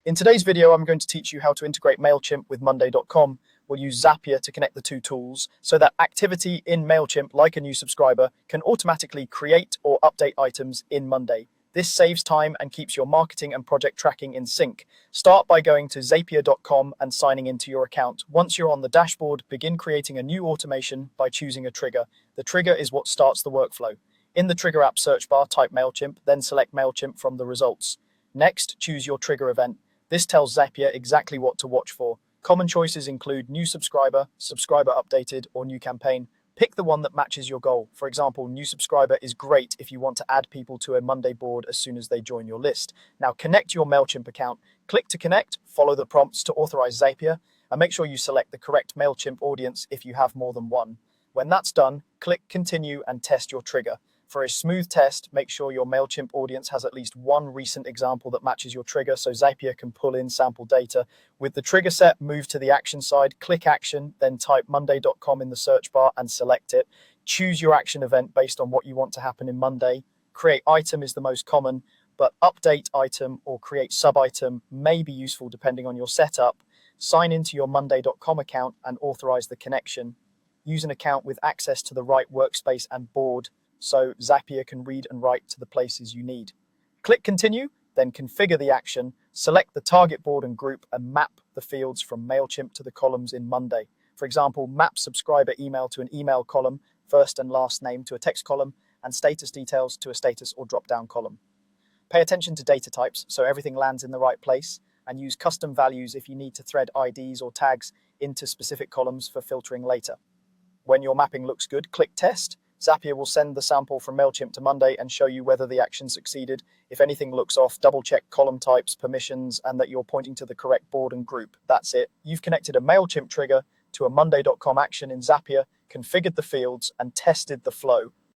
In today's video, I'm going to teach you how to integrate Mailchimp with Monday.com. We'll use Zapier to connect the two tools so that activity in Mailchimp, like a new subscriber, can automatically create or update items in Monday. This saves time and keeps your marketing and project tracking in sync. Start by going to zapier.com and signing into your account. Once you're on the dashboard, begin creating a new automation by choosing a trigger. The trigger is what starts the workflow. In the Trigger app search bar, type Mailchimp, then select Mailchimp from the results. Next, choose your trigger event. This tells Zapier exactly what to watch for. Common choices include new subscriber, subscriber updated, or new campaign. Pick the one that matches your goal. For example, new subscriber is great if you want to add people to a Monday board as soon as they join your list. Now connect your Mailchimp account. Click to connect, follow the prompts to authorize Zapier, and make sure you select the correct Mailchimp audience if you have more than one. When that's done, click continue and test your trigger. For a smooth test, make sure your Mailchimp audience has at least one recent example that matches your trigger so Zapier can pull in sample data. With the trigger set, move to the action side, click action, then type Monday.com in the search bar and select it. Choose your action event based on what you want to happen in Monday. Create item is the most common, but update item or create sub-item may be useful depending on your setup. Sign into your Monday.com account and authorize the connection. Use an account with access to the right workspace and board, so Zapier can read and write to the places you need. Click continue, then configure the action, select the target board and group, and map the fields from Mailchimp to the columns in Monday. For example, map subscriber email to an email column, first and last name to a text column, and status details to a status or drop-down column. Pay attention to data types so everything lands in the right place, and use custom values if you need to thread IDs or tags into specific columns for filtering later. When your mapping looks good, click test. Zapier will send the sample from Mailchimp to Monday and show you whether the action succeeded. If anything looks off, double-check column types, permissions, and that you're pointing to the correct board and group. That's it. You've connected a Mailchimp trigger to a Monday.com action in Zapier, configured the fields, and tested the flow.